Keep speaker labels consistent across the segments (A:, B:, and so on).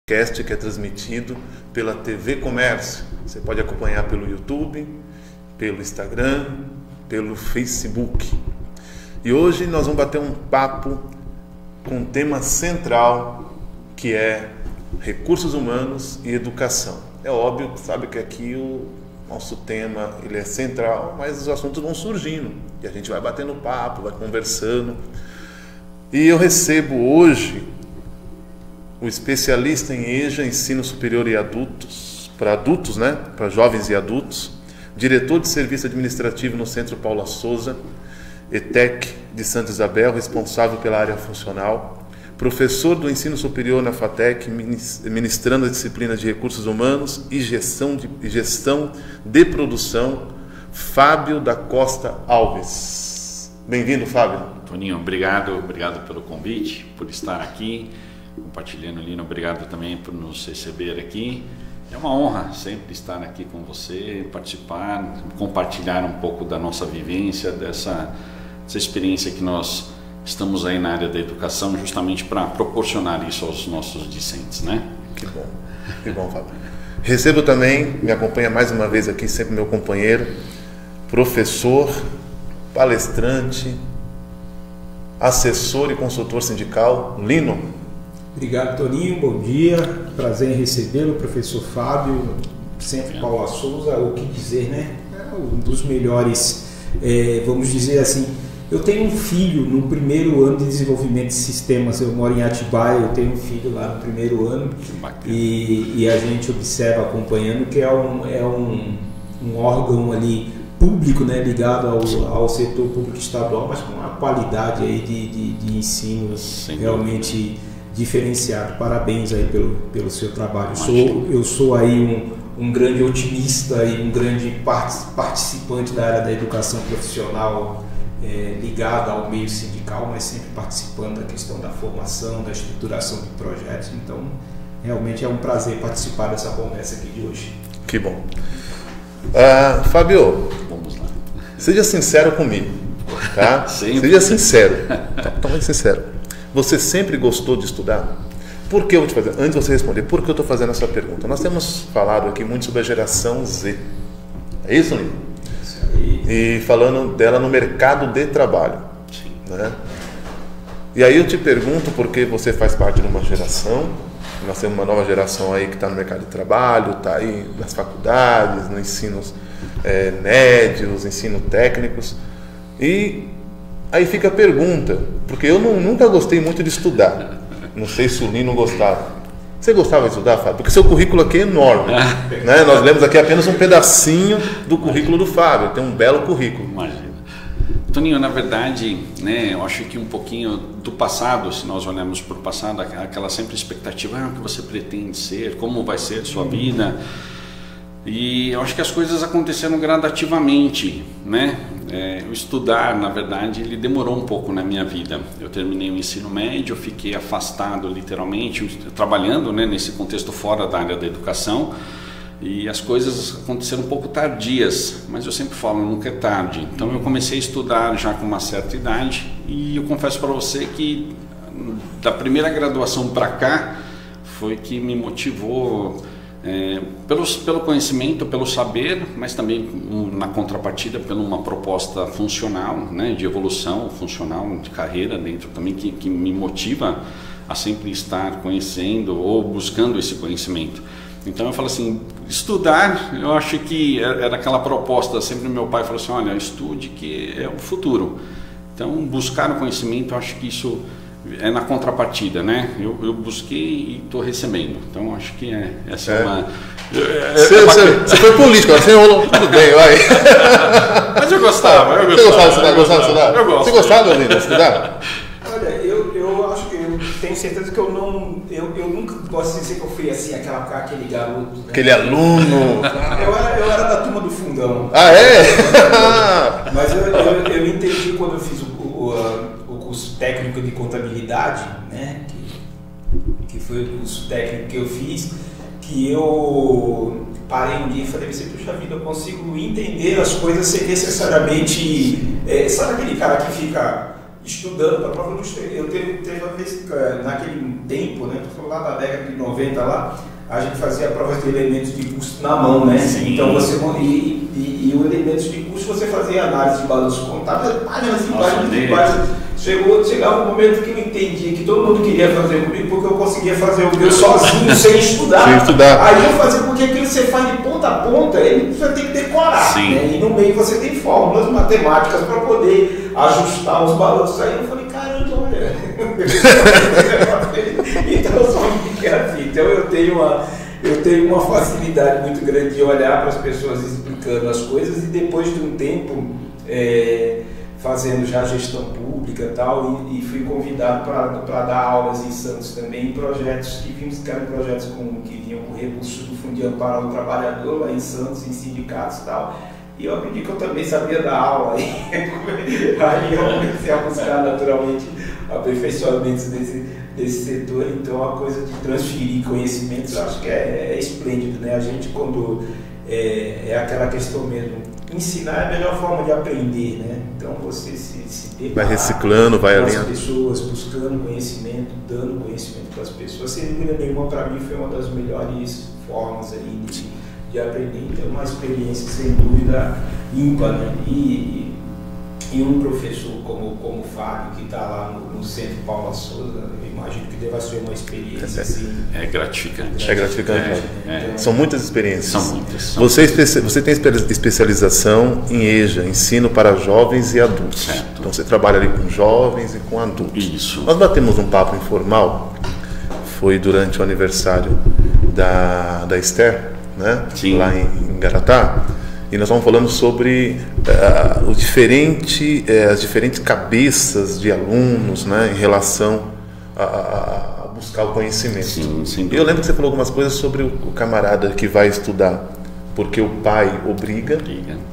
A: Podcast que é transmitido pela TV Comércio. Você pode acompanhar pelo YouTube, pelo Instagram, pelo Facebook. E hoje nós vamos bater um papo com um tema central, que é recursos humanos e educação. É óbvio, sabe que aqui o nosso tema ele é central, mas os assuntos vão surgindo e a gente vai batendo papo, vai conversando. E eu recebo hoje o especialista em EJA, Ensino Superior e Adultos, para adultos, né? Para jovens e adultos, diretor de Serviço Administrativo no Centro Paula Souza, ETEC de Santa Isabel, responsável pela área funcional, professor do Ensino Superior na FATEC, ministrando a disciplina de Recursos Humanos e Gestão de Produção, Fábio da Costa Alves. Bem-vindo, Fábio.
B: Toninho, obrigado pelo convite, por estar aqui compartilhando. Lino, obrigado também por nos receber aqui. É uma honra sempre estar aqui com você, participar, compartilhar um pouco da nossa vivência, dessa experiência que nós estamos aí na área da educação, justamente para proporcionar isso aos nossos discentes, né?
A: Que bom, Fábio. Recebo também, me acompanha mais uma vez aqui, sempre meu companheiro, professor, palestrante, assessor e consultor sindical, Lino.
C: Obrigado, Toninho, bom dia, prazer em recebê-lo, professor Fábio, Centro Paula Souza. O que dizer, né? É um dos melhores, vamos dizer assim. Eu tenho um filho no primeiro ano de desenvolvimento de sistemas, eu moro em Atibaia, eu tenho um filho lá no primeiro ano e a gente observa, acompanhando, que é um órgão ali público, né, ligado ao setor público estadual, mas com uma qualidade aí de ensino realmente diferenciado. Parabéns aí pelo seu trabalho. Eu sou aí um grande otimista e um grande participante da área da educação profissional, ligado ao meio sindical, mas sempre participando da questão da formação, da estruturação de projetos. Então, realmente é um prazer participar dessa conversa aqui de hoje.
A: Que bom. Fábio,
B: vamos lá.
A: Seja sincero comigo, tá? Seja sincero, totalmente sincero. Você sempre gostou de estudar? Por que eu vou te fazer? Antes de você responder, por que eu estou fazendo essa pergunta? Nós temos falado aqui muito sobre a geração Z. É isso, Lino? E falando dela no mercado de trabalho.
B: Sim.
A: Né? E aí eu te pergunto, porque você faz parte de uma geração, nós temos uma nova geração aí que está no mercado de trabalho, está aí nas faculdades, nos ensinos médios, ensino técnicos, e aí fica a pergunta, porque eu nunca gostei muito de estudar, não sei se o Lino gostava. Você gostava de estudar, Fábio? Porque seu currículo aqui é enorme, né? Nós lemos aqui apenas um pedacinho do currículo do Fábio, tem um belo currículo.
B: Imagina. Toninho, na verdade, né, eu acho que um pouquinho do passado, se nós olharmos para o passado, aquela sempre expectativa, o que você pretende ser, como vai ser a sua vida, e eu acho que as coisas aconteceram gradativamente, né? O estudar, na verdade, ele demorou um pouco na minha vida. Eu terminei o ensino médio, fiquei afastado literalmente, trabalhando, né, nesse contexto fora da área da educação, e as coisas aconteceram um pouco tardias, mas eu sempre falo, nunca é tarde. Então eu comecei a estudar já com uma certa idade, e eu confesso para você que da primeira graduação para cá foi que me motivou, pelo conhecimento, pelo saber, mas também na contrapartida por uma proposta funcional, né, de evolução funcional, de carreira dentro também, que me motiva a sempre estar conhecendo ou buscando esse conhecimento. Então eu falo assim, estudar, eu acho que era aquela proposta, sempre meu pai falou assim, olha, estude que é o futuro. Então buscar o conhecimento, eu acho que isso é na contrapartida, né? Eu busquei e estou recebendo. Então acho que essa é uma...
A: Você foi político, você enrolou tudo bem, vai.
B: Mas eu gostava.
A: Você gostava de estudar?
B: Eu gosto.
A: Você gostava, Lino, de estudar?
C: Olha, eu acho que eu tenho certeza que eu nunca posso dizer que eu fui assim, aquele garoto, né?
A: Aquele aluno.
C: Eu era da turma do fundão.
A: Ah, é?
C: Mas eu entendi quando eu fiz o curso técnico de contabilidade, né? Que foi o curso técnico que eu fiz, que eu parei um dia e falei assim, puxa vida, eu consigo entender as coisas sem necessariamente... sabe aquele cara que fica estudando para a prova do Estado. Eu teve uma vez, naquele tempo, né, estou falando lá da década de 90 lá, a gente fazia provas de elementos de custo na mão, né?
B: Sim.
C: Então você e o elementos de custo você fazia análise de balanço contábil, páginas e páginas e páginas. Chegava um momento que eu entendia que todo mundo queria fazer comigo porque eu conseguia fazer o meu sozinho, sem estudar.
A: Sem estudar.
C: Aí eu fazia porque aquilo que você faz de ponta a ponta, ele você tem que decorar. Né? E no meio você tem fórmulas matemáticas para poder ajustar os balanços. Aí eu falei, caramba, olha. Então só que é assim. Então eu tenho uma facilidade muito grande de olhar para as pessoas explicando as coisas e depois de um tempo fazendo já gestão pública e tal, e fui convidado para dar aulas em Santos também, em projetos que eram projetos que vinham com recursos do Fundo de Amparo ao Trabalhador lá em Santos, em sindicatos e tal. E eu aprendi que eu também sabia dar aula. Aí eu comecei a buscar naturalmente aperfeiçoamentos desse setor. Então a coisa de transferir conhecimentos eu acho que é esplêndido, né? A gente quando é aquela questão mesmo, ensinar é a melhor forma de aprender, né? Então você se
A: vai reciclando, vai além
C: das pessoas, buscando conhecimento, dando conhecimento para as pessoas. Sem dúvida nenhuma, para mim foi uma das melhores formas aí de aprender. Então uma experiência sem dúvida ímpar, né? E um professor como o Fábio, que está lá no Centro Paula Souza, eu imagino que deva ser uma experiência assim.
B: É gratificante.
A: É gratificante.
C: Então,
A: são muitas experiências.
B: São muitas.
A: Você tem especialização em EJA, ensino para jovens e adultos.
B: Certo.
A: Então você trabalha ali com jovens e com adultos.
B: Isso.
A: Nós batemos um papo informal, foi durante o aniversário da Esther, né?
B: Sim.
A: Lá em Garatá. E nós estamos falando sobre as diferentes cabeças de alunos, né, em relação a buscar o conhecimento.
B: Sim,
A: e eu lembro que você falou algumas coisas sobre o camarada que vai estudar porque o pai obriga.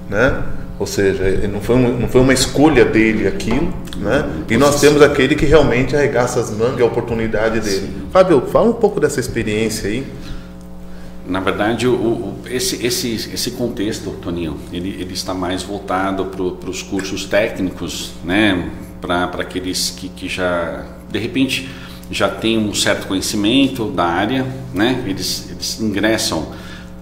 A: Né? Ou seja, não foi uma escolha dele aquilo, né? E nós temos aquele que realmente arregaça as mangas, é a oportunidade dele. Sim. Fábio, fala um pouco dessa experiência aí.
B: Na verdade, esse contexto, Toninho, ele está mais voltado para os cursos técnicos, né? Para aqueles que já, de repente, já têm um certo conhecimento da área, né? Eles ingressam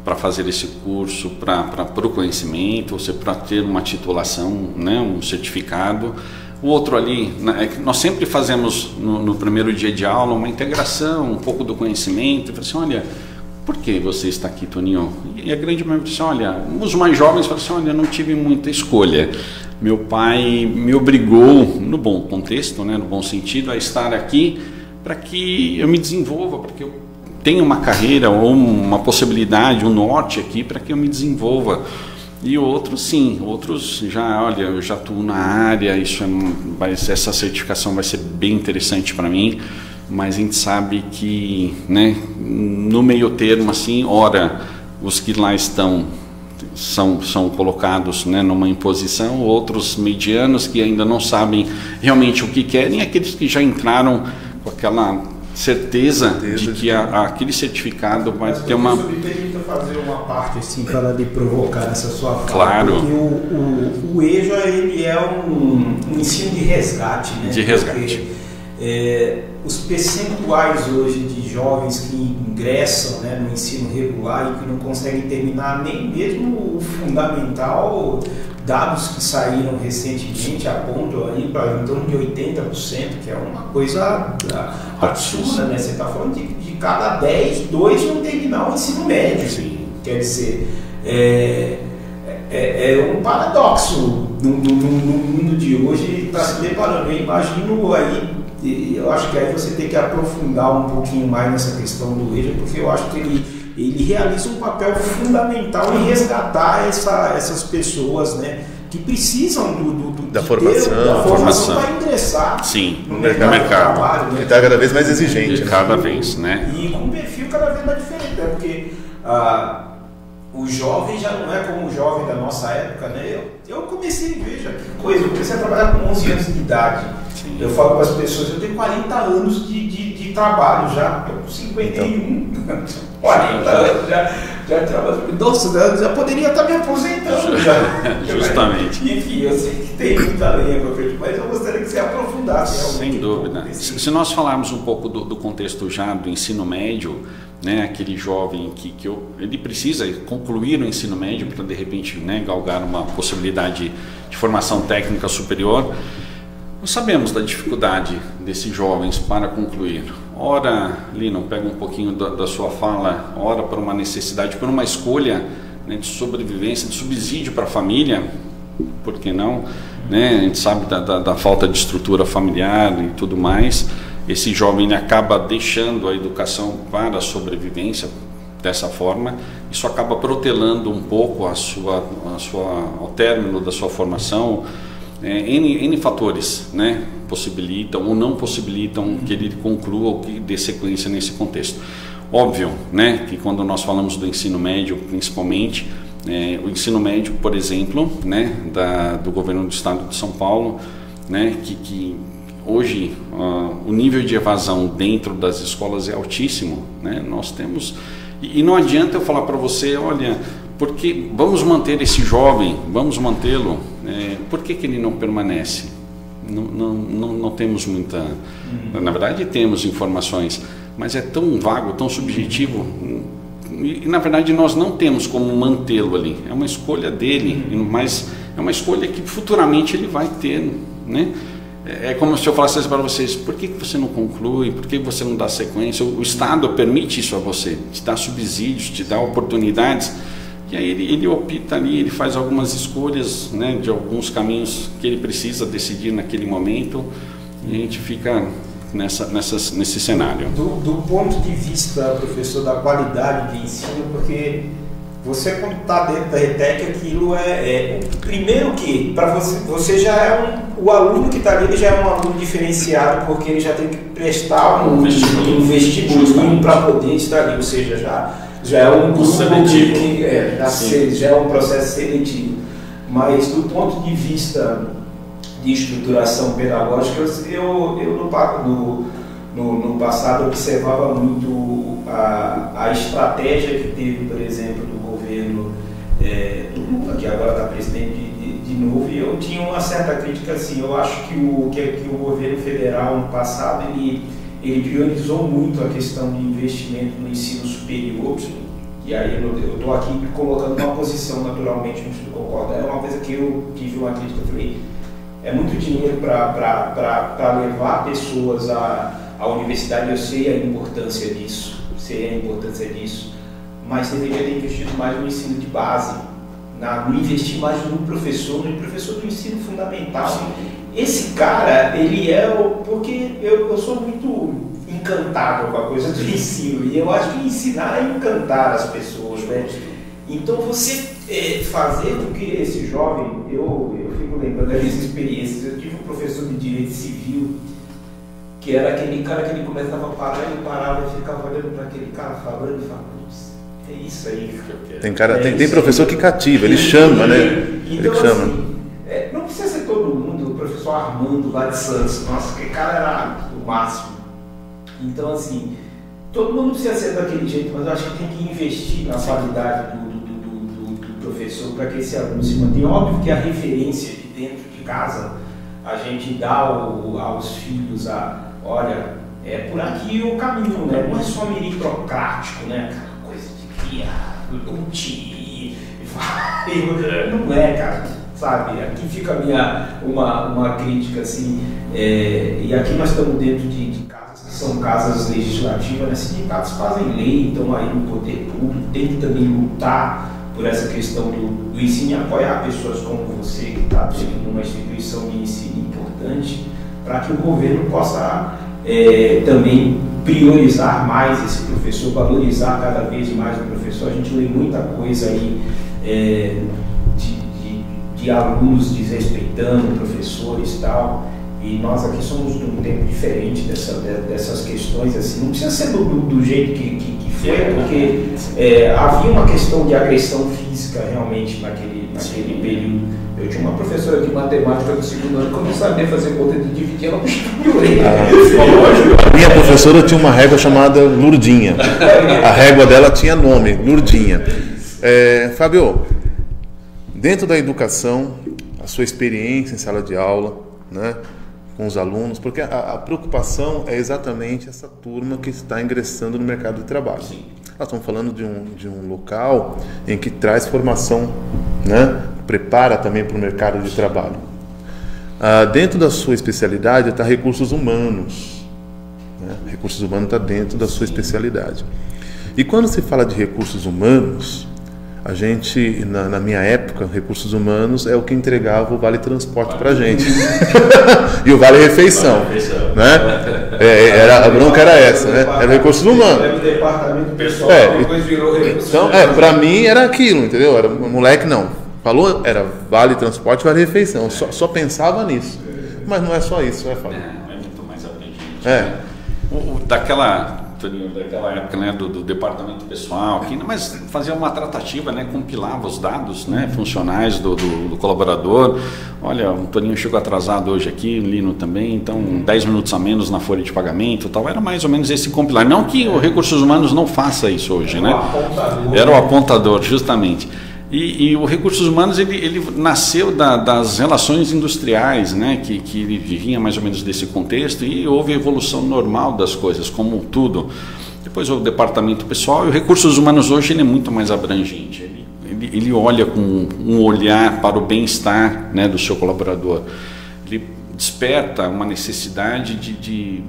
B: para fazer esse curso, para o conhecimento, ou seja, para ter uma titulação, né? Um certificado. O outro ali, nós sempre fazemos no primeiro dia de aula uma integração, um pouco do conhecimento, e assim, olha, por que você está aqui, Toninho? E a grande maioria disse, olha, os mais jovens falam assim, olha, eu não tive muita escolha. Meu pai me obrigou, no bom contexto, né, no bom sentido, a estar aqui para que eu me desenvolva, para que eu tenha uma carreira ou uma possibilidade, um norte aqui para que eu me desenvolva. E outros sim, outros já, olha, eu já atuo na área, essa certificação vai ser bem interessante para mim. Mas a gente sabe que, né, no meio termo, assim, ora, os que lá estão são colocados, né, numa imposição, outros medianos que ainda não sabem realmente o que querem, aqueles que já entraram com aquela certeza de que aquele certificado vai ter uma...
C: Me permita fazer uma parte assim para lhe provocar essa sua fala.
B: Claro.
C: Porque o EJA, ele é um ensino de resgate, né?
B: De resgate.
C: Porque, os percentuais hoje de jovens que ingressam, né, no ensino regular e que não conseguem terminar nem mesmo o fundamental, dados que saíram recentemente apontam aí para em torno de 80%, que é uma coisa absurda, né? Você está falando de cada 10, 2 vão terminar o ensino médio.
B: Sim.
C: Quer dizer, é um paradoxo no mundo de hoje está se deparando. Eu imagino aí. E eu acho que aí você tem que aprofundar um pouquinho mais nessa questão do EJA, porque eu acho que ele realiza um papel fundamental em resgatar essas pessoas, né, que precisam
A: da formação
C: para ingressar
B: no mercado de trabalho,
A: né? Que está cada vez mais exigente.
B: Cada vez, né?
C: E com um perfil cada vez mais diferente, né? Porque o jovem já não é como o jovem da nossa época, né? Eu comecei, veja que coisa, eu comecei a trabalhar com 11 anos de idade. Sim. Eu falo para as pessoas, eu tenho 40 anos de de trabalho já, estou com 51. Então. Olha, já trabalho. Nossa, já poderia estar me aposentando já.
B: Justamente.
C: Enfim, eu sei que tem muita lenha para frente, mas eu gostaria que você aprofundasse.
B: Sem dúvida. Se nós falarmos um pouco do contexto já do ensino médio, né, aquele jovem ele precisa concluir o ensino médio para de repente, né, galgar uma possibilidade de formação técnica superior. Nós sabemos da dificuldade desses jovens para concluir. Ora, Lino, pega um pouquinho da sua fala, ora por uma necessidade, por uma escolha, né, de sobrevivência, de subsídio para a família, por que não? Né? A gente sabe da falta de estrutura familiar e tudo mais. Esse jovem ele acaba deixando a educação para a sobrevivência dessa forma. Isso acaba protelando um pouco ao término da sua formação. N fatores, né, possibilitam ou não possibilitam que ele conclua ou que dê sequência nesse contexto. Óbvio, né, que quando nós falamos do ensino médio, principalmente, o ensino médio, por exemplo, né, do governo do estado de São Paulo, né, que hoje o nível de evasão dentro das escolas é altíssimo, né, nós temos, e não adianta eu falar para você, olha, porque vamos manter esse jovem, vamos mantê-lo, por que ele não permanece? Não temos muita, na verdade temos informações, mas é tão vago, tão subjetivo, e na verdade nós não temos como mantê-lo ali, é uma escolha dele, mas é uma escolha que futuramente ele vai ter, né? É como se eu falasse para vocês, por que você não conclui, por que você não dá sequência? O Estado permite isso a você, te dá subsídios, te dá oportunidades, e aí ele opta ali, ele faz algumas escolhas, né, de alguns caminhos que ele precisa decidir naquele momento, e a gente fica nesse cenário.
C: Do ponto de vista, professor, da qualidade de ensino, porque você quando está dentro da ETEC, aquilo primeiro que, para você já é o aluno que está ali, ele já é um aluno diferenciado, porque ele já tem que prestar um vestibulinho para poder estar ali, ou seja, já é um grupo seletivo, já é um processo seletivo. Mas do ponto de vista de estruturação pedagógica, eu no passado observava muito a estratégia que teve, por exemplo, do governo do Lula, que agora está presidente de novo, e eu tinha uma certa crítica assim. Eu acho que o governo federal no passado ele priorizou muito a questão de investimento no ensino superior, e aí eu estou aqui colocando uma posição, naturalmente, não sei se concorda, é uma coisa que eu tive uma crítica, eu falei, é muito dinheiro para levar pessoas à universidade, eu sei a importância disso, mas deveria ter investido mais no ensino de base, no investir mais no professor do ensino fundamental. Sim. Esse cara, ele porque eu sou muito encantado com a coisa do ensino, e eu acho que ensinar é encantar as pessoas, né? Então você fazer com que esse jovem, eu fico lembrando das minhas experiências. Eu tive um professor de direito civil que era aquele cara que ele começava a parar, ele parava e ficava olhando para aquele cara falando e falava, é isso aí que eu quero.
A: Tem professor que cativa, ele chama, né?
C: Então, ele chama. Assim, não precisa ser todo mundo, o professor Armando lá de Santos, nossa, aquele cara era o máximo. Então, assim, todo mundo precisa ser daquele jeito, mas eu acho que tem que investir na qualidade do professor para que esse aluno se mantenha. Óbvio que a referência de dentro de casa, a gente dá aos filhos olha, é por aqui o caminho, né? Não é só meritocrático, né? Aquela coisa de criar, não é, cara, sabe? Aqui fica uma crítica, assim, e aqui nós estamos dentro de casas que são casas legislativas, né? Sindicatos fazem lei, estão aí no poder público, tem que também lutar por essa questão do ensino e apoiar pessoas como você, que está dentro de uma instituição de ensino importante, para que o governo possa também priorizar mais esse professor, valorizar cada vez mais o professor. A gente lê muita coisa aí de alunos desrespeitando professores e tal, e nós aqui somos de um tempo diferente dessas questões, assim, não precisa ser do jeito que foi porque havia uma questão de agressão física realmente naquele período. Eu tinha uma professora de matemática do segundo ano que eu não sabia fazer conta de dividir, ela puxava de orelha.
A: Minha professora tinha uma régua chamada Lurdinha. A régua dela tinha nome, Lurdinha. Fábio, dentro da educação, a sua experiência em sala de aula, né, com os alunos, porque a preocupação é exatamente essa turma que está ingressando no mercado de trabalho.
B: Sim.
A: Nós estamos falando de um local em que traz formação, né, prepara também para o mercado de trabalho. Dentro da sua especialidade está recursos humanos. Né? Recursos humanos está dentro da sua especialidade. E quando se fala de recursos humanos, a gente, na minha época, recursos humanos é o que entregava o Vale Transporte para a gente. E o Vale Refeição. Né? A bronca era essa, né? Era recursos humanos.
C: Era o departamento pessoal, depois virou recursos
A: humanos. Então, para mim era aquilo, entendeu? Era um moleque, não. Falou, era Vale Transporte, Vale Refeição. Só pensava nisso. Mas não é só isso, Fábio?
B: É muito mais abrangente. Daquela época, né, do departamento pessoal, mas fazia uma tratativa, né, compilava os dados, né, funcionais do colaborador. Olha, o Toninho chegou atrasado hoje aqui, o Lino também, então 10 minutos a menos na folha de pagamento, tal. Era mais ou menos esse compilar. Não que o Recursos Humanos não faça isso hoje, né? Era o apontador, justamente. E o Recursos Humanos ele nasceu das relações industriais, né, que vinha mais ou menos desse contexto, e houve a evolução normal das coisas, como tudo. Depois o departamento pessoal, e o Recursos Humanos hoje ele é muito mais abrangente. Ele olha com um olhar para o bem-estar, né, do seu colaborador. Ele desperta uma necessidade de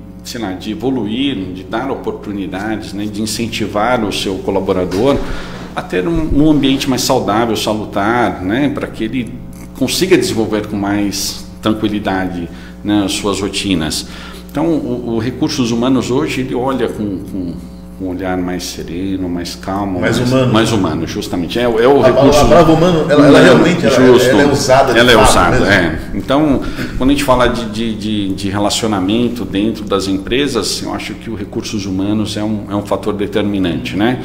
B: evoluir, de dar oportunidades, né, de incentivar o seu colaborador a ter um ambiente mais saudável, salutar, né, para que ele consiga desenvolver com mais tranquilidade, né, as suas rotinas. Então, o Recursos Humanos hoje ele olha com um olhar mais sereno, mais calmo, mais humano, justamente. É o recurso. A palavra
A: humano, ela realmente ela é usada.
B: Ela é usada. Então, quando a gente fala de relacionamento dentro das empresas, eu acho que o Recursos Humanos é um fator determinante, né?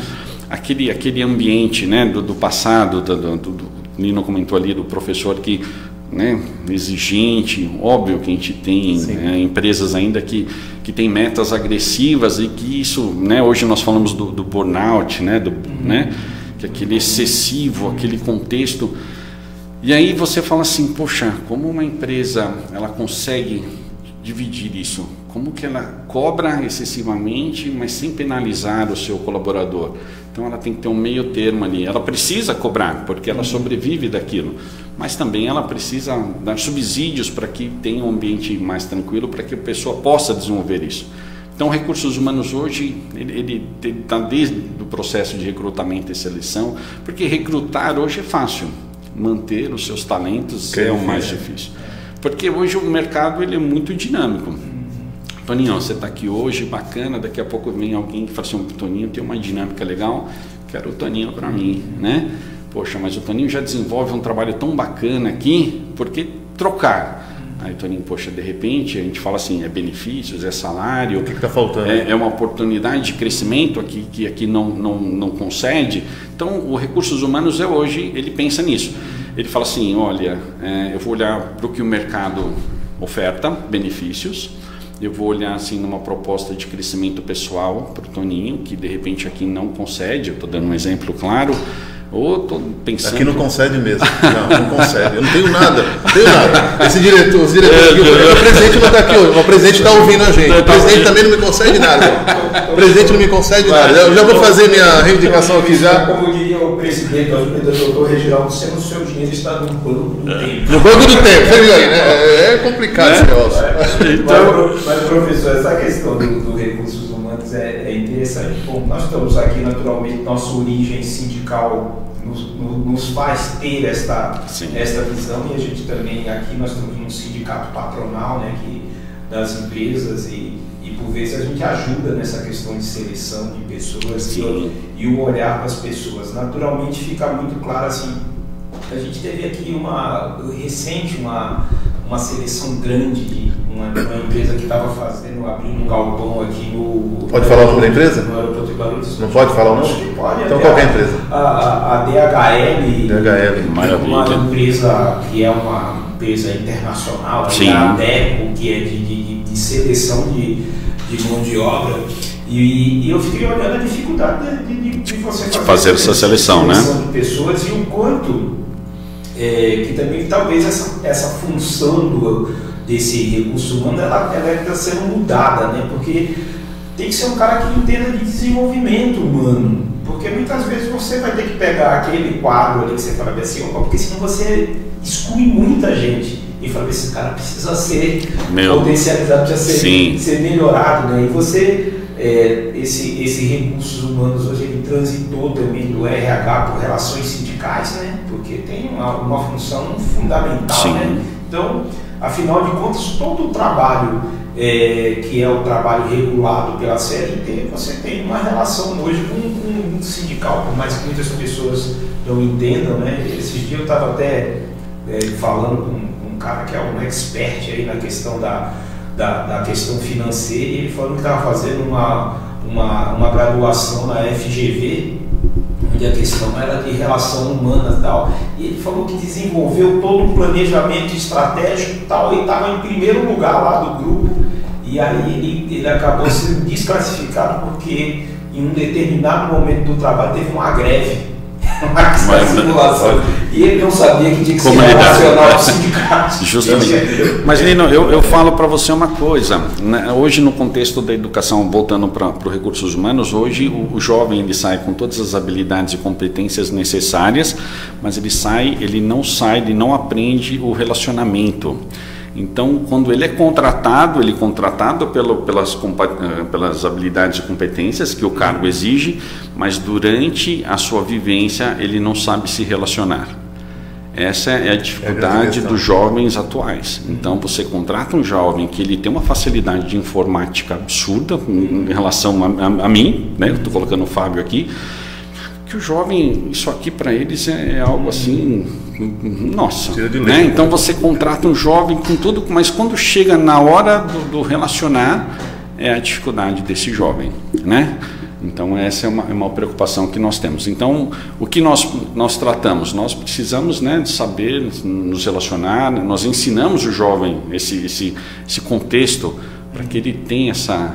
B: Aquele ambiente, né, do passado, do Lino comentou ali, do professor que, né, exigente, óbvio que a gente tem, né, empresas ainda que tem metas agressivas, e que isso, né, hoje nós falamos do burnout, né, né, que aquele excessivo, aquele contexto. E aí você fala assim, poxa, como uma empresa ela consegue dividir isso? Como que ela cobra excessivamente, mas sem penalizar o seu colaborador? Então ela tem que ter um meio termo ali. Ela precisa cobrar, porque ela sobrevive daquilo, mas também ela precisa dar subsídios para que tenha um ambiente mais tranquilo, para que a pessoa possa desenvolver isso. Então, Recursos Humanos hoje, ele está desde o processo de recrutamento e seleção, porque recrutar hoje é fácil, manter os seus talentos é o mais difícil. Porque hoje o mercado ele é muito dinâmico. Toninho, você está aqui hoje, bacana, daqui a pouco vem alguém que fala assim, Toninho tem uma dinâmica legal, quero o Toninho para mim, né? Poxa, mas o Toninho já desenvolve um trabalho tão bacana aqui, por que trocar? Aí o Toninho, poxa, de repente a gente fala assim, é benefícios, é salário,
A: o que está faltando?
B: É uma oportunidade de crescimento aqui, que aqui não concede. Então o Recursos Humanos hoje, ele pensa nisso. Ele fala assim, olha, eu vou olhar para o que o mercado oferta, benefícios, eu vou olhar assim numa proposta de crescimento pessoal para o Toninho, que de repente aqui não concede, eu estou dando um exemplo claro, ou estou pensando...
A: Aqui não concede mesmo, não concede, eu não tenho nada, Esse diretor, os diretores aqui, o presidente não está aqui hoje, o presidente está ouvindo a gente, o presidente também não me concede nada, o presidente não me concede nada, eu já vou fazer minha reivindicação aqui já.
C: Como diria o presidente, o doutor Reginaldo, o seu dinheiro está no banco do tempo.
A: No banco do tempo, você viu aí, né? É complicado esse negócio.
C: Mas, professor, essa questão do Recursos Humanos é interessante. Bom, nós estamos aqui, naturalmente, nossa origem sindical nos faz ter esta visão, e a gente também, aqui nós estamos num sindicato patronal, né, das empresas, e por vezes a gente ajuda nessa questão de seleção de pessoas e o olhar para as pessoas. Naturalmente fica muito claro assim, a gente teve aqui recente uma seleção grande de uma empresa que estava abrindo um galpão aqui no...
A: Pode falar o nome da empresa?
C: No aeroporto de Guarulhos.
A: Não pode falar o nome?
C: Acho que pode.
A: Então qual é a empresa?
C: A DHL.
A: DHL.
B: Maravilha.
C: Uma empresa que é uma empresa internacional, a DECO, que é de seleção de mão de obra. E eu fiquei olhando a dificuldade de você
B: fazer essa seleção, né?
C: De pessoas e o quanto que também talvez essa função desse recurso humano ela está sendo mudada, né? Porque tem que ser um cara que entenda de desenvolvimento humano, porque muitas vezes você vai ter que pegar aquele quadro ali que você fala assim, porque senão você exclui muita gente e fala, esse cara precisa ser potencializado, precisa ser melhorado, né? E você esse recursos humanos hoje ele transitou também do RH por relações sindicais, né? Porque tem uma função fundamental, né? Então, afinal de contas, todo o trabalho que é o trabalho regulado pela CLT, você tem uma relação hoje com o sindical, por mais que muitas pessoas não entendam, né? Esses dias eu estava até falando com um cara que é um expert aí na questão da questão financeira, e ele falou que estava fazendo uma graduação na FGV, onde a questão era de relação humana e tal, e ele falou que desenvolveu todo um planejamento estratégico e tal, e estava em primeiro lugar lá do grupo, e aí ele acabou sendo desclassificado porque em um determinado momento do trabalho teve uma greve, uma simulação, e ele não sabia que tinha que ser relacional ao sindicato.
B: Justamente. Mas, Lino, eu falo para você uma coisa, né? Hoje no contexto da educação, voltando para os recursos humanos, hoje o jovem ele sai com todas as habilidades e competências necessárias, mas ele não aprende o relacionamento. Então, quando ele é contratado pelas habilidades e competências que o cargo exige, mas durante a sua vivência ele não sabe se relacionar. Essa é a dificuldade dos jovens atuais. Então, você contrata um jovem que ele tem uma facilidade de informática absurda em relação a mim, né? Eu estou colocando o Fábio aqui, que o jovem, isso aqui para eles é algo assim, nossa, né? Então você contrata um jovem com tudo, mas quando chega na hora do relacionar, é a dificuldade desse jovem, né? Então essa é uma preocupação que nós temos. Então o que nós tratamos? Nós precisamos, né, de saber nos relacionar, nós ensinamos o jovem esse contexto para que ele tenha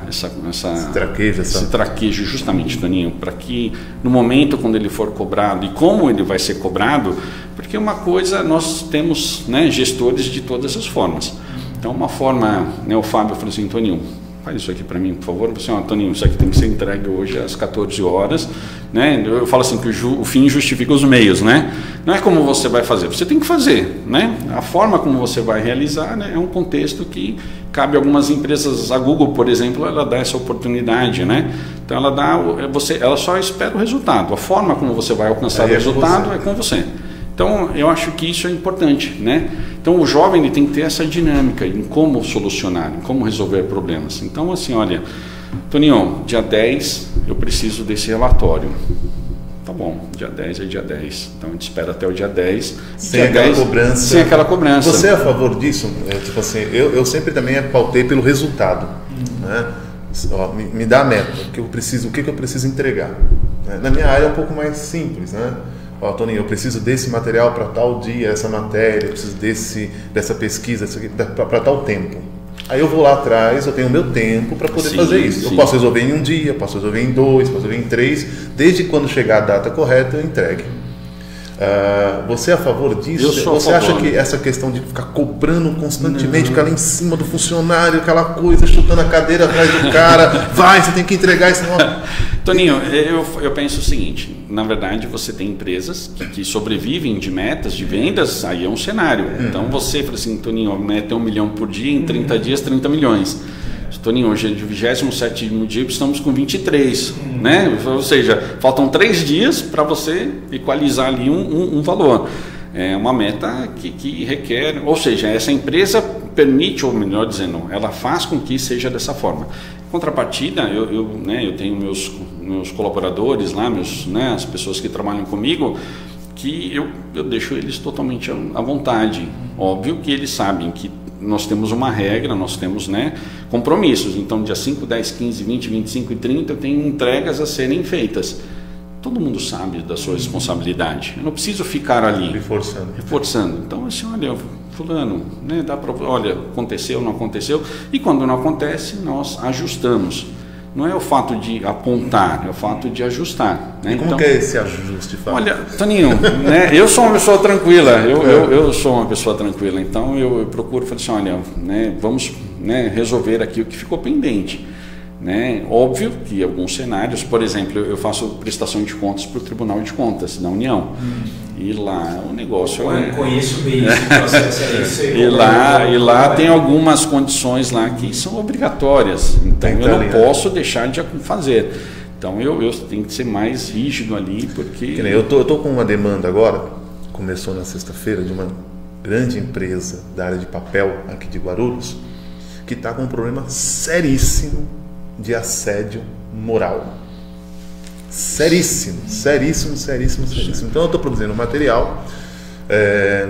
B: esse traquejo, justamente, Toninho, para que no momento quando ele for cobrado e como ele vai ser cobrado, porque uma coisa, nós temos, né, gestores de todas as formas. Então uma forma, né, o Fábio falou assim, Toninho, faz isso aqui para mim, por favor. Eu falei assim, Toninho, isso aqui tem que ser entregue hoje às 14 horas, né? Eu falo assim que o fim justifica os meios, né? Não é como você vai fazer, você tem que fazer, né? A forma como você vai realizar, né, é um contexto que cabe a algumas empresas. A Google, por exemplo, ela dá essa oportunidade, né? Então ela só espera o resultado. A forma como você vai alcançar o resultado é com você. Então, eu acho que isso é importante, né? Então, o jovem ele tem que ter essa dinâmica em como solucionar, em como resolver problemas. Então, assim, olha, Toninho, dia 10 eu preciso desse relatório. Tá bom, dia 10 é dia 10. Então, a gente espera até o dia 10.
A: Sem aquela cobrança.
B: Sem aquela cobrança.
A: Você é a favor disso? Tipo assim, eu sempre também pautei pelo resultado, né? Me dá a meta, o que eu preciso entregar. Na minha área é um pouco mais simples, né? Toninho, eu preciso desse material para tal dia, essa matéria, eu preciso dessa pesquisa para tal tempo. Aí eu vou lá atrás, eu tenho o meu tempo para poder fazer isso. Eu posso resolver em um dia, posso resolver em 2, posso resolver em 3, desde quando chegar a data correta eu entregue. Você é a favor disso?
B: Eu sou
A: Você acha que essa questão de ficar cobrando constantemente, ficar lá em cima do funcionário, aquela coisa, chutando a cadeira atrás do cara, vai, você tem que entregar isso.
B: Toninho, eu penso o seguinte, na verdade você tem empresas que sobrevivem de metas, de vendas, aí é um cenário. Então você fala assim, Toninho, a meta é 1 milhão por dia, em 30 dias 30 milhões. Toninho, hoje é de 27º dia, estamos com 23, né? Ou seja, faltam 3 dias para você equalizar ali um valor. É uma meta que requer, ou seja, essa empresa permite, ou melhor dizendo, ela faz com que seja dessa forma. Em contrapartida, eu tenho meus colaboradores lá, as pessoas que trabalham comigo, que eu deixo eles totalmente à vontade. Óbvio que eles sabem que nós temos uma regra, nós temos, né, compromissos. Então, dia 5, 10, 15, 20, 25 e 30 eu tenho entregas a serem feitas. Todo mundo sabe da sua responsabilidade. Eu não preciso ficar ali reforçando. Então, assim, olha, fulano, né, olha, aconteceu, não aconteceu. E quando não acontece, nós ajustamos. Não é o fato de apontar, é o fato de ajustar. Né?
A: E como que é esse ajuste, Fábio?
B: Olha, Toninho, né, eu sou uma pessoa tranquila, eu sou uma pessoa tranquila, então eu procuro falar assim, olha, né, vamos, né, resolver aqui o que ficou pendente. Né? Óbvio que em alguns cenários, por exemplo, eu faço prestação de contas para o Tribunal de Contas da União. E lá o negócio
C: eu conheço bem esse processo aí.
B: E lá tem algumas condições lá que são obrigatórias. Então eu não posso deixar de fazer. Então eu tenho que ser mais rígido ali, porque...
A: Eu tô com uma demanda agora, começou na sexta-feira, de uma grande empresa da área de papel aqui de Guarulhos, que está com um problema seríssimo de assédio moral. Seríssimo. Então eu estou produzindo um material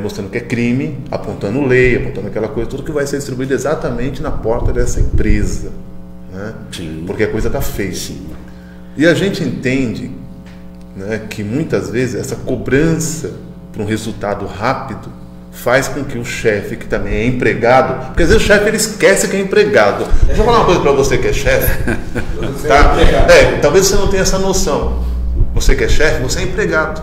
A: mostrando que é crime, apontando lei, apontando aquela coisa, tudo que vai ser distribuído exatamente na porta dessa empresa, né? Porque a coisa está feia. E a gente entende, né, que muitas vezes essa cobrança para um resultado rápido faz com que o chefe, que também é empregado, porque às vezes o chefe ele esquece que é empregado. Deixa eu falar uma coisa para você que é chefe, tá? Talvez você não tenha essa noção. Você que é chefe, você é empregado.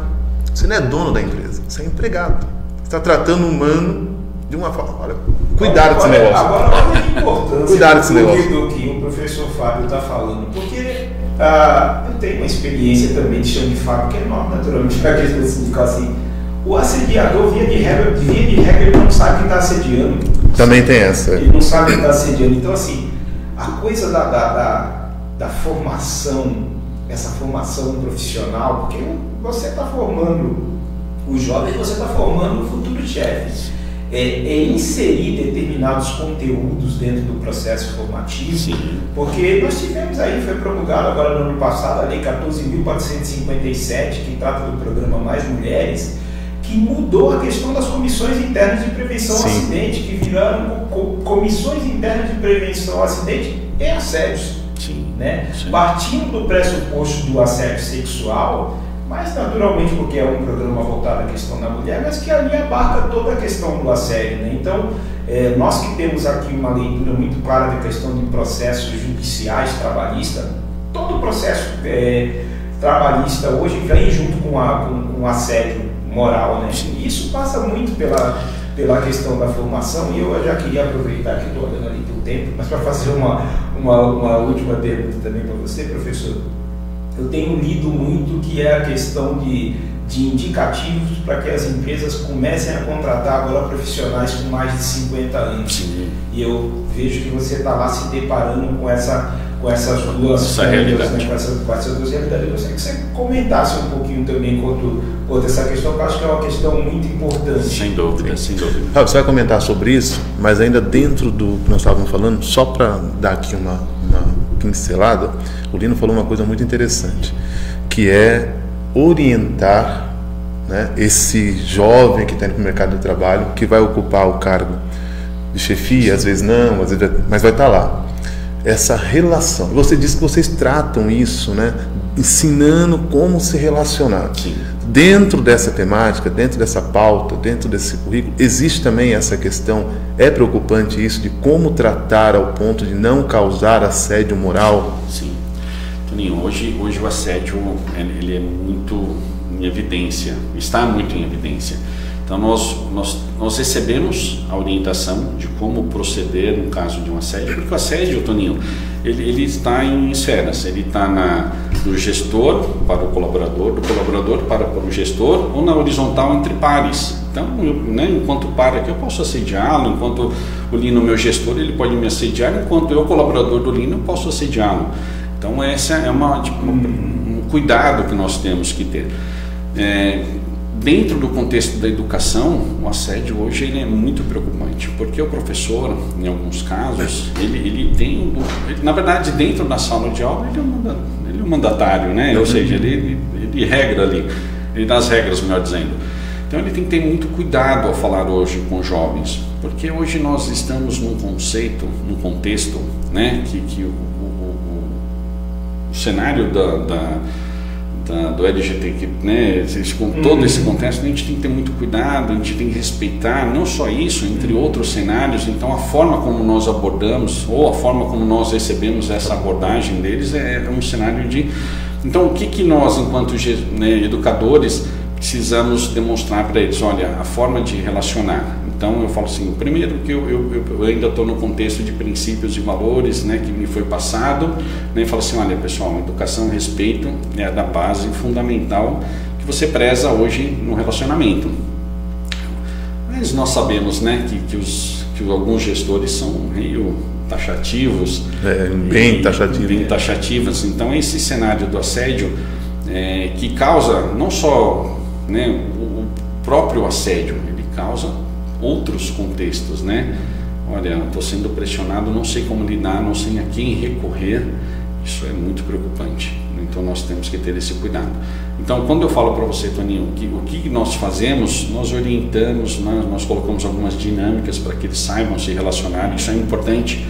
A: Você não é dono da empresa, você é empregado. Você está tratando o humano de uma forma. Olha, cuidado com esse negócio.
C: Agora, olha a importância
A: cuidado com esse negócio
C: do que o professor Fábio está falando, porque eu tenho uma experiência também de chão de fábrica enorme, naturalmente, para a questão sindical assim. O assediador, via de regra, ele não sabe que está assediando.
A: Também tem essa.
C: Ele não sabe que está assediando. Então, assim, a coisa da formação, essa formação profissional, porque você está formando os jovens, você está formando futuros chefes. É inserir determinados conteúdos dentro do processo formativo.
B: Sim.
C: Porque nós tivemos aí, foi promulgado agora no ano passado, a Lei 14.457, que trata do programa Mais Mulheres, que mudou a questão das comissões internas de prevenção ao acidente, que viraram comissões internas de prevenção ao acidente e assédios. Né? Partindo do pressuposto do assédio sexual, mas naturalmente porque é um programa voltado à questão da mulher, mas que ali abarca toda a questão do assédio. Né? Então, nós que temos aqui uma leitura muito clara da questão de processos judiciais trabalhistas, todo o processo trabalhista hoje vem junto com o assédio moral, né? Isso passa muito pela questão da formação, e eu já queria aproveitar que estou olhando ali pelo tempo, mas para fazer uma última pergunta também para você, professor. Eu tenho lido muito que é a questão de indicativos para que as empresas comecem a contratar agora profissionais com mais de 50 anos. E eu vejo que você está lá se deparando com essas duas realidades, né? com essas duas realidades. Eu gostaria que você comentasse um pouquinho também quanto essa questão, que eu acho que é uma questão muito importante.
B: Sem dúvida.
A: Fábio, você vai comentar sobre isso, mas ainda dentro do que nós estávamos falando, só para dar aqui uma pincelada, o Lino falou uma coisa muito interessante, que é orientar, né, esse jovem que está indo para o mercado de trabalho, que vai ocupar o cargo de chefia, às vezes não, mas vai estar lá. Essa relação. Você disse que vocês tratam isso, né, ensinando como se relacionar.
B: Sim.
A: Dentro dessa temática, dentro dessa pauta, dentro desse currículo, existe também essa questão, é preocupante isso, de como tratar ao ponto de não causar assédio moral?
B: Sim. Toninho, hoje o assédio ele é muito em evidência, está muito em evidência. Então nós recebemos a orientação de como proceder no caso de um assédio, porque o assédio, Toninho, ele está em esferas, ele está do gestor para o colaborador, do colaborador para o gestor, ou na horizontal entre pares. Então, enquanto par aqui eu posso assediá-lo, enquanto o Lino, meu gestor, ele pode me assediar, enquanto eu, colaborador do Lino, eu posso assediá-lo. Então essa é um cuidado que nós temos que ter. Dentro do contexto da educação, o assédio hoje ele é muito preocupante, porque o professor, em alguns casos, ele tem, na verdade, dentro da sala de aula, ele é um mandatário, né? Ou seja, ele regra ali, ele dá as regras, melhor dizendo. Então ele tem que ter muito cuidado ao falar hoje com jovens, porque hoje nós estamos num conceito, num contexto, né, que o cenário do LGBTQ, né, com todo esse contexto, a gente tem que ter muito cuidado, a gente tem que respeitar, não só isso, entre outros cenários. Então a forma como nós abordamos, ou a forma como nós recebemos essa abordagem deles é um cenário de... Então o que nós, enquanto, né, educadores, precisamos demonstrar para eles? Olha, a forma de relacionar. Então eu falo assim, primeiro que eu ainda estou no contexto de princípios e valores, né, que me foi passado, né, e falo assim, olha pessoal, educação e respeito é da base fundamental que você preza hoje no relacionamento. Mas nós sabemos, né, que alguns gestores são meio taxativos,
A: bem
B: taxativos. Então esse cenário do assédio que causa não só, né, o próprio assédio, ele causa outros contextos, né? Olha, estou sendo pressionado, não sei como lidar, não sei a quem recorrer. Isso é muito preocupante. Então nós temos que ter esse cuidado. Então quando eu falo para você, Toninho, o que nós fazemos, nós orientamos, nós colocamos algumas dinâmicas para que eles saibam se relacionar. Isso é importante.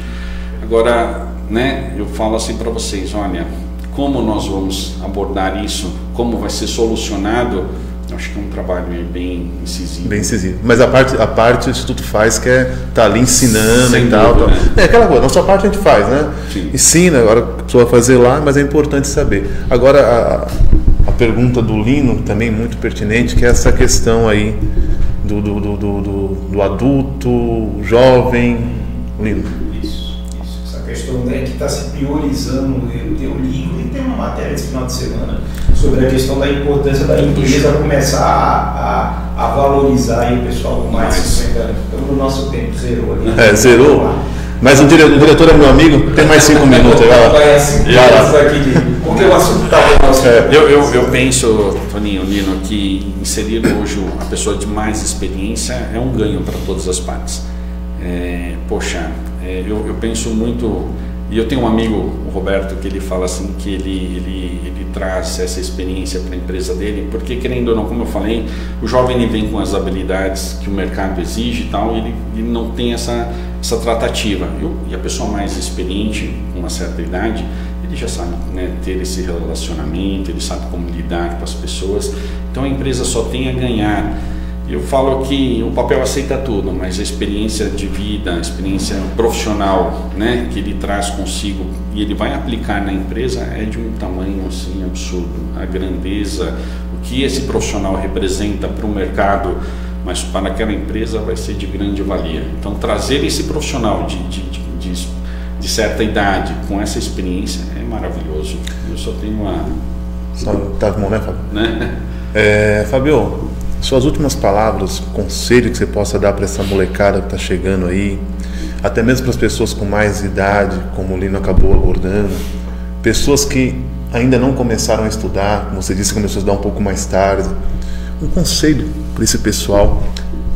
B: Agora, né, eu falo assim para vocês, olha, como nós vamos abordar isso, como vai ser solucionado, eu acho que é um trabalho bem incisivo.
A: Bem incisivo. Mas a parte o Instituto faz, que é estar ali ensinando. Sem e tal.
B: Dúvida,
A: tal.
B: Né?
A: Aquela coisa, a nossa parte a gente faz, né?
B: Sim.
A: Ensina, agora a pessoa vai fazer lá, mas é importante saber. Agora, a pergunta do Lino, também muito pertinente, que é essa questão aí do adulto, jovem. Lino.
C: Essa questão, né, que está se priorizando. Eu li e tem uma matéria esse final de semana sobre a questão da importância da empresa começar a valorizar aí o pessoal com mais de 50 anos. Então, no nosso tempo, zerou ali.
A: Zerou. Mas o diretor é meu amigo, tem mais 5 minutos.
C: Porque o assunto está
B: eu penso, Toninho, Lino, que inserir hoje a pessoa de mais experiência é um ganho para todas as partes. Eu penso muito, e eu tenho um amigo, o Roberto, que ele fala assim, que ele traz essa experiência para a empresa dele, porque querendo ou não, como eu falei, o jovem ele vem com as habilidades que o mercado exige e tal, e ele não tem essa tratativa. E a pessoa mais experiente, com uma certa idade, ele já sabe, né, ter esse relacionamento, ele sabe como lidar com as pessoas, então a empresa só tem a ganhar. Eu falo que o papel aceita tudo, mas a experiência de vida, a experiência profissional, né, que ele traz consigo e ele vai aplicar na empresa é de um tamanho assim absurdo. A grandeza, o que esse profissional representa para o mercado, mas para aquela empresa vai ser de grande valia. Então trazer esse profissional de certa idade com essa experiência é maravilhoso. Eu só tenho uma...
A: Tá bom, né, Fábio?
B: Né?
A: Fábio, suas últimas palavras, conselho que você possa dar para essa molecada que está chegando aí, até mesmo para as pessoas com mais idade, como o Lino acabou abordando, pessoas que ainda não começaram a estudar, como você disse, começou a estudar um pouco mais tarde, um conselho para esse pessoal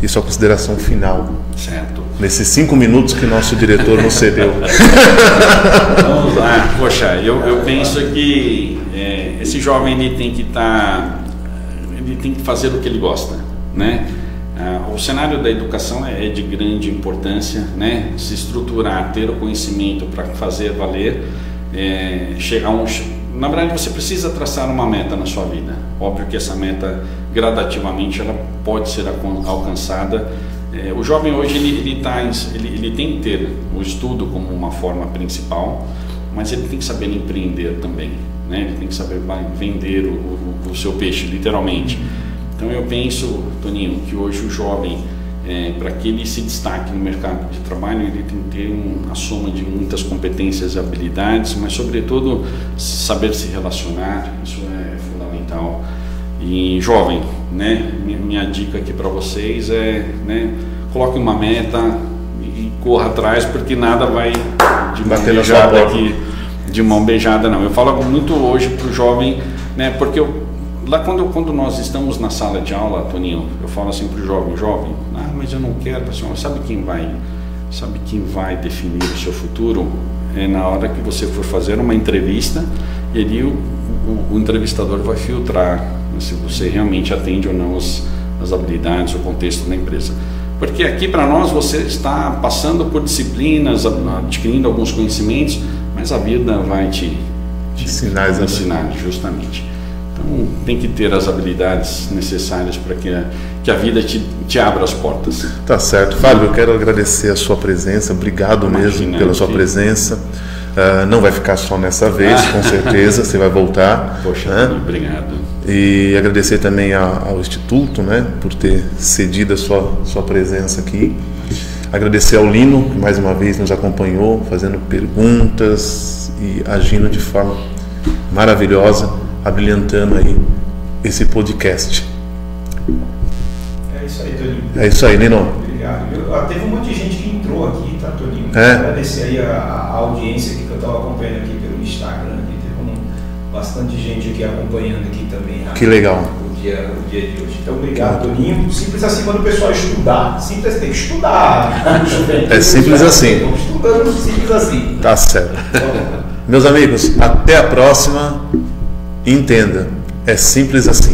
A: e sua consideração final.
B: Certo.
A: Nesses 5 minutos que nosso diretor nos cedeu.
B: Vamos lá. Poxa, eu penso que esse jovem ele tem que ele tem que fazer o que ele gosta, né? O cenário da educação é de grande importância, né? Se estruturar, ter o conhecimento para fazer valer, na verdade você precisa traçar uma meta na sua vida. Óbvio que essa meta gradativamente ela pode ser alcançada. O jovem hoje ele tem que ter o estudo como uma forma principal, mas ele tem que saber empreender também, né? Ele tem que saber vender o seu peixe, literalmente. Então eu penso, Toninho, que hoje o jovem, para que ele se destaque no mercado de trabalho, ele tem que ter a soma de muitas competências e habilidades, mas sobretudo saber se relacionar, isso é fundamental. E jovem, né? Minha dica aqui para vocês é, né, coloque uma meta e corra atrás, porque nada vai de mão beijada aqui, de mão beijada não. Eu falo muito hoje para o jovem, né, porque lá quando nós estamos na sala de aula, Toninho, eu falo assim para o jovem, mas eu não quero, pessoal, sabe quem vai definir o seu futuro? É na hora que você for fazer uma entrevista, e ali o entrevistador vai filtrar se você realmente atende ou não as habilidades, o contexto da empresa. Porque aqui para nós você está passando por disciplinas, adquirindo alguns conhecimentos, mas a vida vai te ensinar justamente. Então tem que ter as habilidades necessárias para que a vida te abra as portas.
A: Tá certo. Fábio, eu quero agradecer a sua presença, obrigado mesmo pela sua presença. Não vai ficar só nessa vez, com certeza, você vai voltar.
B: Poxa, obrigado.
A: E agradecer também ao Instituto, né, por ter cedido a sua presença aqui. Agradecer ao Lino, que mais uma vez nos acompanhou, fazendo perguntas e agindo de forma maravilhosa, abrilhantando aí esse podcast.
C: É isso aí, Toninho.
A: É isso aí, Lino.
C: Obrigado. Teve um monte de gente que entrou aqui, tá, Toninho? Agradecer aí a audiência aqui que eu estava acompanhando aqui pelo Instagram. Aqui, teve bastante gente aqui acompanhando aqui também.
A: Que legal.
C: O dia de hoje. Então, obrigado, Toninho. Simples assim quando o pessoal estudar. Simples, tem que estudar.
A: É simples assim.
C: Estamos estudando simples assim.
A: Tá certo. Meus amigos, até a próxima. Entenda, é simples assim.